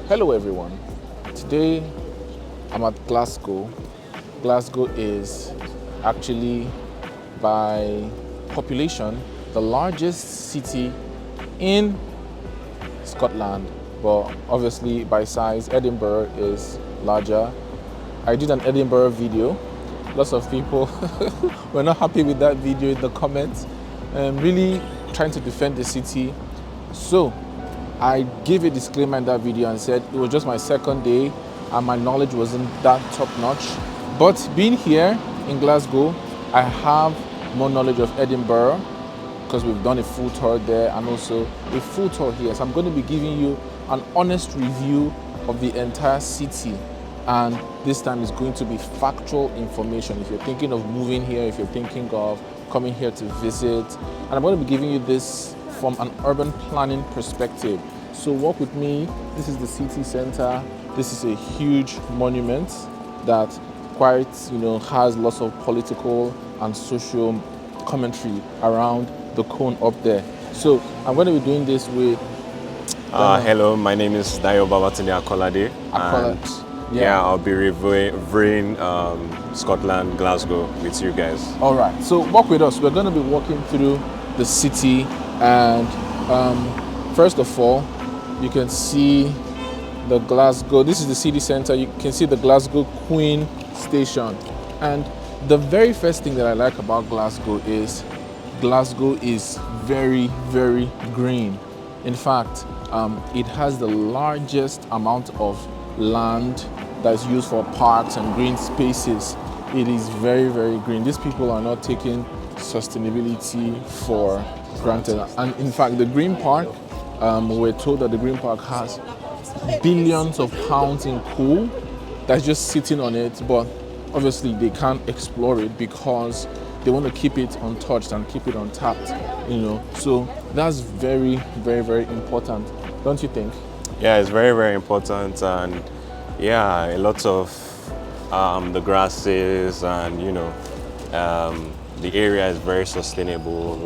Hello everyone. Today I'm at Glasgow. Glasgow is actually by population the largest city in Scotland, but obviously by size Edinburgh is larger. I did an Edinburgh video. Lots of people were not happy with that video in the comments, really trying to defend the city. So I gave a disclaimer in that video and said it was just my second day and my knowledge wasn't that top notch. But being here in Glasgow, I have more knowledge of Edinburgh because we've done a full tour there and also a full tour here. So I'm going to be giving you an honest review of the entire city. And this time is going to be factual information. If you're thinking of moving here, if you're thinking of coming here to visit, and I'm going to be giving you this from an urban planning perspective. So walk with me. This is the city center. This is a huge monument that quite, has lots of political and social commentary around the cone up there. So I'm going to be doing this with hello, my name is Dayo Babatunde Akolade. Yeah, I'll be reviewing Scotland, Glasgow with you guys. All right, so walk with us. We're going to be walking through the city, and first of all, you can see the Glasgow. This is the city center. You can see the Glasgow Queen Station. And the very first thing that I like about Glasgow is very, very green. In fact, it has the largest amount of land that's used for parks and green spaces. It is very, very green. These people are not taking sustainability for granted. And in fact, the Green Park, we're told that the Green Park has billions of pounds in coal that's just sitting on it, but obviously they can't explore it because they want to keep it untouched and keep it untapped, So that's very, very, very important, don't you think? Yeah, it's very, very important, and yeah, a lot of the grasses and the area is very sustainable.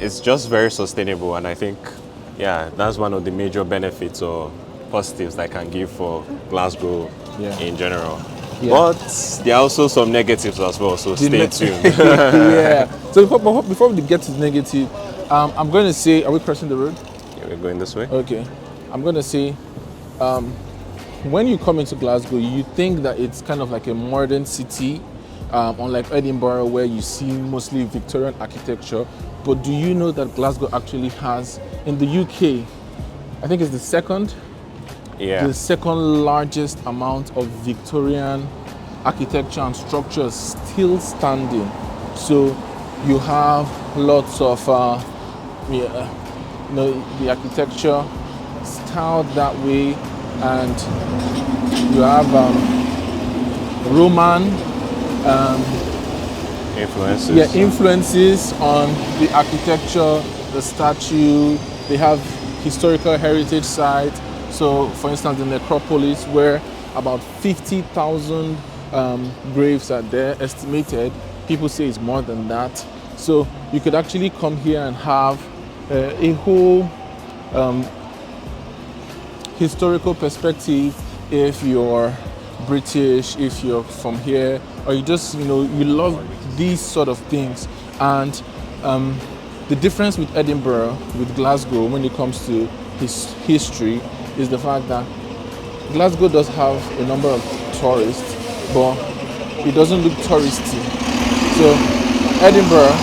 It's just very sustainable, and I think that's one of the major benefits or positives that I can give for Glasgow in general. Yeah. But there are also some negatives as well, so stay tuned. Yeah. So before we get to the negative, I'm going to say, are we crossing the road? Yeah, we're going this way. Okay. I'm going to say, when you come into Glasgow, you think that it's kind of like a modern city, unlike Edinburgh, where you see mostly Victorian architecture. But do you know that Glasgow actually has, in the UK, I think it's the second largest amount of Victorian architecture and structures still standing. So you have lots of the architecture styled that way, and you have Roman influences on the architecture, the statue. They have historical heritage sites. So, for instance, the necropolis, where about 50,000 graves are there, estimated. People say it's more than that. So you could actually come here and have a whole historical perspective if you're British, if you're from here, or you just, you love these sort of things. And the difference with Edinburgh, with Glasgow, when it comes to history, is the fact that Glasgow does have a number of tourists, but it doesn't look touristy. So Edinburgh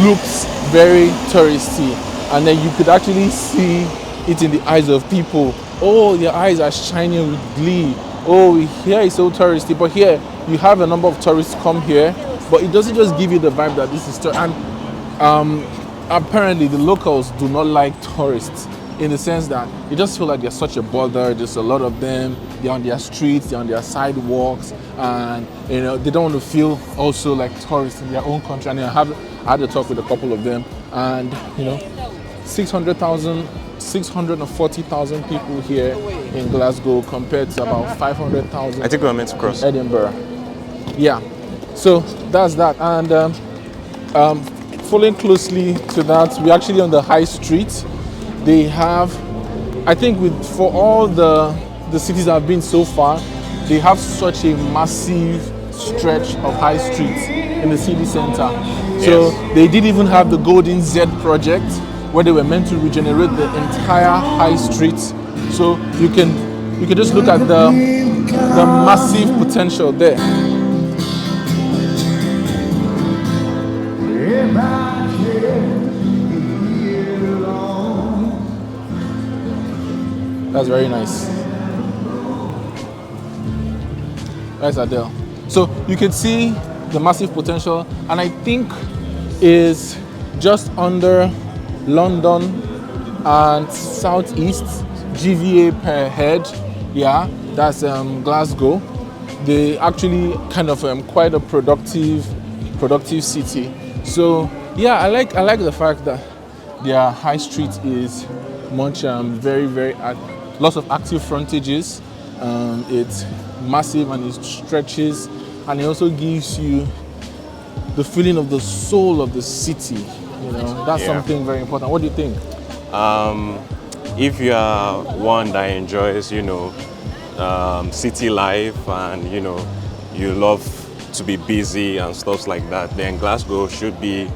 looks very touristy, and then you could actually see it in the eyes of people. Oh, their eyes are shining with glee. Oh, here is so touristy, but here you have a number of tourists come here, but it doesn't just give you the vibe that this is and apparently the locals do not like tourists, in the sense that you just feel like they're such a bother. There's a lot of them. They're on their streets, they're on their sidewalks, and they don't want to feel also like tourists in their own country. And I had to talk with a couple of them, and 640,000 people here in Glasgow compared to about 500,000. I think we're meant to cross Edinburgh. Yeah, so that's that. And following closely to that, we're actually on the high street. They have, I think, for all the cities I've been so far, they have such a massive stretch of high streets in the city center. So they did even have the Golden Z project, where they were meant to regenerate the entire high street. So you can just look at the massive potential there. That's very nice. That's Adele. So you can see the massive potential, and I think is just under London and Southeast GVA per head. Yeah, that's Glasgow. They actually kind of quite a productive city. So yeah, I like the fact that their high street is much very lots of active frontages. It's massive and it stretches, and it also gives you the feeling of the soul of the city. You know, that's something very important. What do you think? If you are one that enjoys, city life, and you love to be busy and stuff like that, then Glasgow should be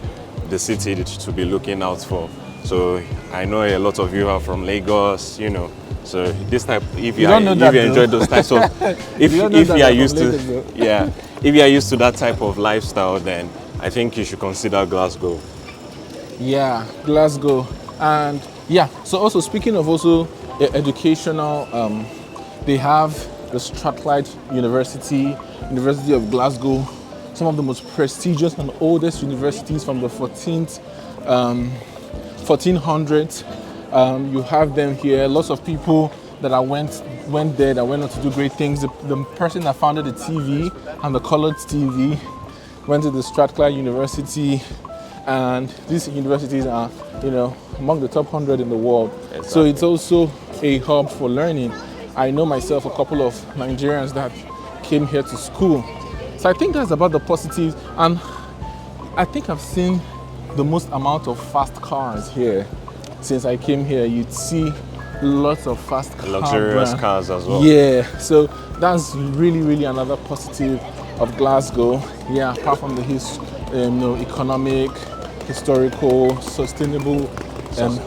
the city to be looking out for. So I know a lot of you are from Lagos, So this type, if you enjoy those types of, if you are used to, if you are used to that type of lifestyle, then I think you should consider Glasgow. Yeah, Glasgow, and So also speaking of educational, they have the Strathclyde University of Glasgow, some of the most prestigious and oldest universities from the 1400s. You have them here. Lots of people that went there, that went on to do great things. The person that founded the TV and the colored TV went to the Strathclyde University, and these universities are, among the top 100 in the world. Exactly. So it's also a hub for learning. I know myself a couple of Nigerians that came here to school. So I think that's about the positives, and I think I've seen the most amount of fast cars here. Since I came here, you'd see lots of fast cars. Luxurious cars as well. Yeah, so that's really another positive of Glasgow. Yeah, apart from the economic, historical, sustainable, and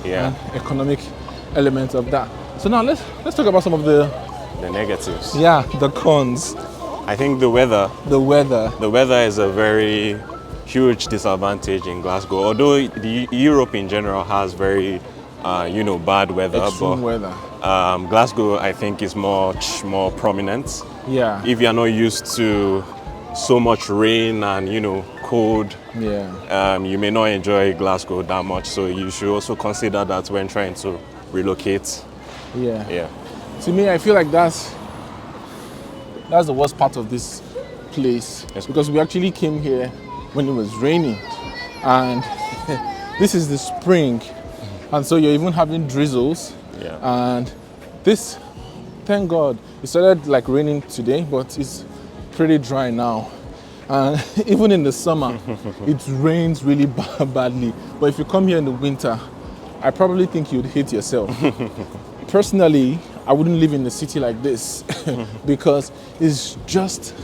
economic elements of that. So now let's talk about some of the negatives. Yeah, the cons. I think the weather. The weather is a very huge disadvantage in Glasgow. Although Europe in general has very, bad weather. Extreme weather. Glasgow, I think, is much more prominent. Yeah. If you're not used to so much rain and, cold, you may not enjoy Glasgow that much. So you should also consider that when trying to relocate. Yeah. To me, I feel like that's the worst part of this place. Yes. Because we actually came here when it was raining, and this is the spring, and so you're even having drizzles. And this, thank God, it started like raining today, but it's pretty dry now. And even in the summer, it rains really badly. But if you come here in the winter, I probably think you'd hate yourself. Personally, I wouldn't live in a city like this because it's just,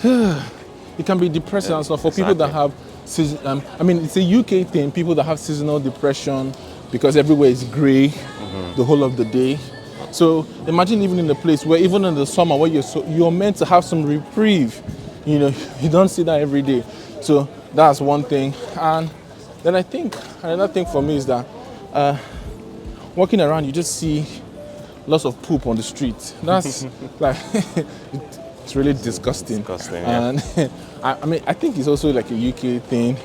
it can be depressing and stuff for people that have, it's a UK thing, people that have seasonal depression because everywhere is grey the whole of the day. So imagine living in a place where even in the summer where you're meant to have some reprieve, you don't see that every day. So that's one thing. And then I think another thing for me is that walking around, you just see lots of poop on the street. That's like, it's really disgusting. And I think it's also like a UK thing.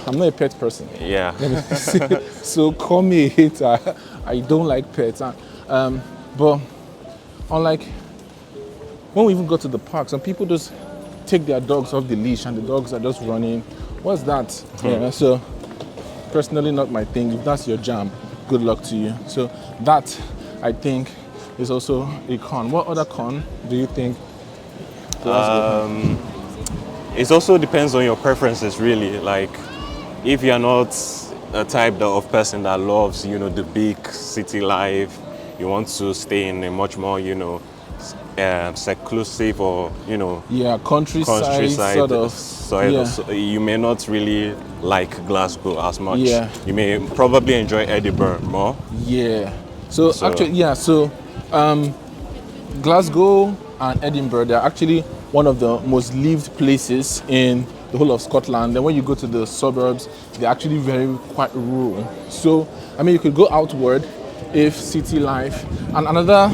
I'm not a pet person. Yeah. So call me a hater. I don't like pets. But unlike when we even go to the park, some people just take their dogs off the leash and the dogs are just running. What's that? So personally, not my thing. If that's your jam, good luck to you. So that, I think, is also a con. What other con do you think? It also depends on your preferences, really. Like, if you're not a type of person that loves, the big city life, you want to stay in a much more, seclusive or, countryside sort of. So you may not really like Glasgow as much. Yeah. You may probably enjoy Edinburgh more. Yeah. So actually, Glasgow and Edinburgh, they're actually one of the most lived places in the whole of Scotland. Then when you go to the suburbs, they're actually quite rural. So, I mean, you could go outward if city life. And another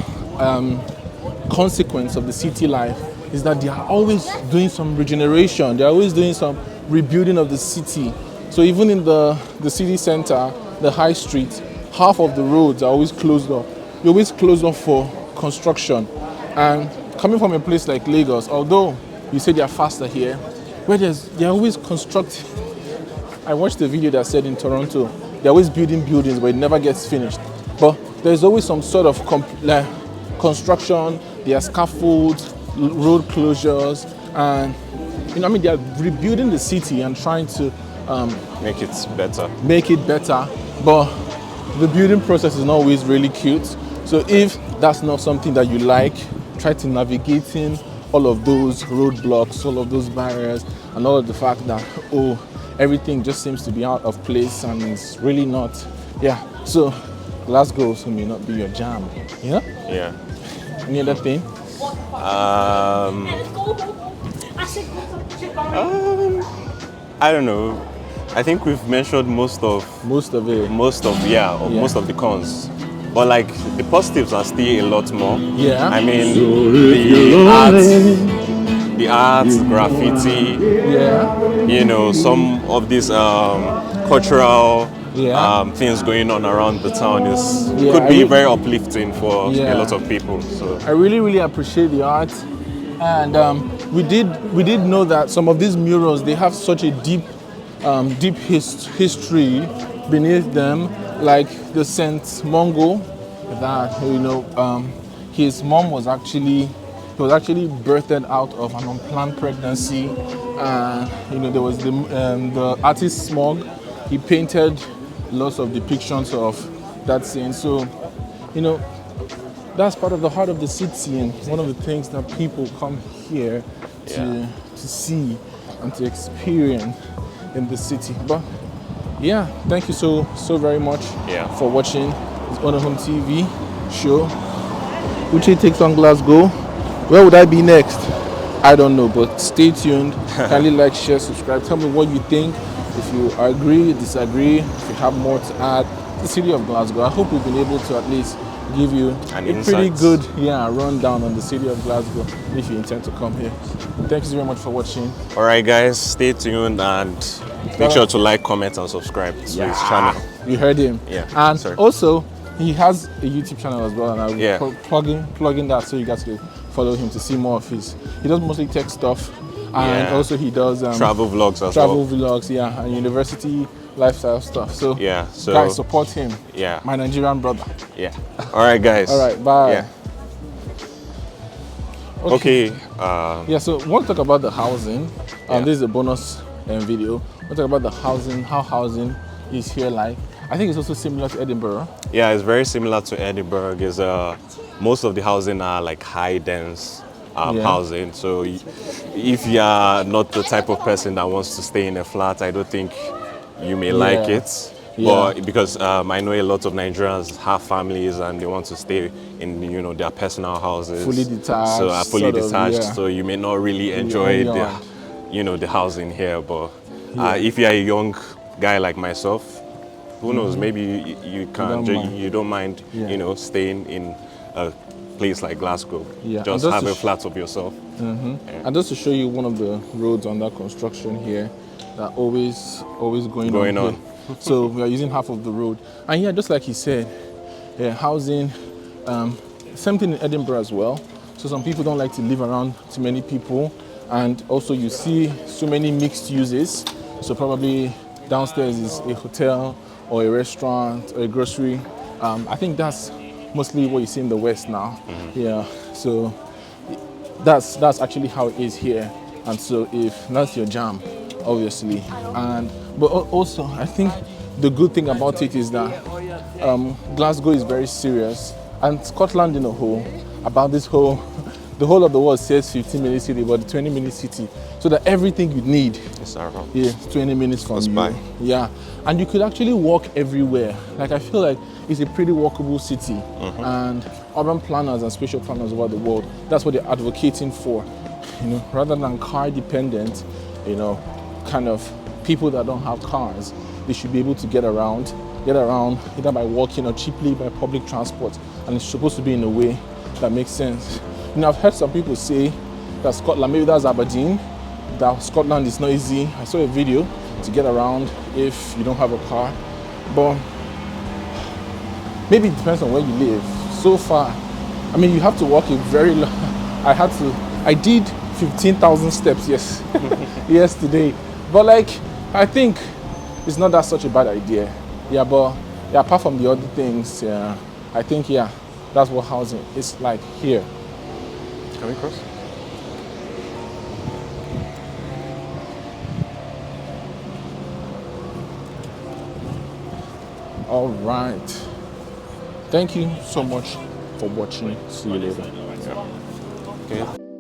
consequence of the city life is that they are always doing some regeneration. They're always doing some rebuilding of the city. So even in the city center, the high street, half of the roads are always closed off. They're always closed off for construction. And coming from a place like Lagos, although you say they are faster here, where they're always constructing. I watched the video that said in Toronto, they're always building buildings but it never gets finished. But there's always some sort of construction, there are scaffolds, road closures, and they're rebuilding the city and trying to make it better. But the building process is not always really cute. So if that's not something that you like, try to navigate in all of those roadblocks, all of those barriers, and all of the fact that everything just seems to be out of place and it's really not. Yeah. So Glasgow also may not be your jam. Yeah. Yeah. Any other thing? I don't know. I think we've mentioned most of the cons. But like the positives are still a lot more. Yeah. I mean, the arts, graffiti. Yeah. Some of these cultural things going on around the town could be very uplifting for a lot of people. So I really appreciate the art, and we did know that some of these murals, they have such a deep history beneath them, like the Saint Mungo, that his mom was actually birthed out of an unplanned pregnancy. There was the artist Smog. He painted lots of depictions of that scene. So, that's part of the heart of the city, and one of the things that people come here to see and to experience in the city. But yeah, thank you so very much for watching this Ownahome.ng show. Uche takes on Glasgow. Where would I be next? I don't know, but stay tuned. Kindly like, share, subscribe. Tell me what you think. If you agree, disagree, if you have more to add. The city of Glasgow. I hope we've been able to at least give you a pretty good rundown on the city of Glasgow if you intend to come here. Thank you very much for watching. All right, guys, stay tuned and make sure to like, comment, and subscribe to his channel. You heard him. Yeah. And also, he has a YouTube channel as well, and I will plug in that so you guys can follow him to see more of his. He does mostly tech stuff, and also he does travel vlogs as well. Travel vlogs, and university lifestyle stuff. So guys, support him. Yeah. My Nigerian brother. Yeah. All right, guys. All right. Bye. Yeah. Okay. So we want to talk about the housing. This is a bonus video. We'll talk about the housing, how housing is here like. I think it's also similar to Edinburgh. Yeah, it's very similar to Edinburgh. Most of the housing are like high dense housing. So if you are not the type of person that wants to stay in a flat, I don't think you may like it. But because I know a lot of Nigerians have families and they want to stay in their personal houses, fully detached. So fully detached. So you may not really enjoy the housing here. But if you are a young guy like myself, who knows? Maybe you don't mind staying in a place like Glasgow. Just have a flat of yourself. And just to show you one of the roads under construction here that always going on. So we are using half of the road, and just like he said, housing, same thing in Edinburgh as well. So some people don't like to live around too many people, and also you see so many mixed uses. So probably downstairs is a hotel or a restaurant or a grocery. I think that's mostly what you see in the West now. So that's actually how it is here. And so if that's your jam, obviously, but also I think the good thing about it is that Glasgow is very serious, and Scotland in a whole, about this whole, the whole of the world says 15-minute city, but the 20-minute city, so that everything you need, yeah, 20 minutes from you. Yeah, and you could actually walk everywhere. Like I feel like it's a pretty walkable city, and urban planners and spatial planners over the world, that's what they're advocating for, you know, rather than car dependent, you know, kind of people that don't have cars. They should be able to get around either by walking or cheaply by public transport, and it's supposed to be in a way that makes sense. You know, I've heard some people say that Scotland, maybe that's Aberdeen, that Scotland is not easy. I saw a video to get around if you don't have a car, but maybe it depends on where you live. So far, I mean, you have to walk a very long, I did 15,000 steps, yes, yesterday, but like, I think it's not that such a bad idea. Yeah, but yeah, apart from the other things, yeah, I think, yeah, that's what housing is like here. Can we cross? All right. Thank you so much for watching. See you later. Yeah. Okay.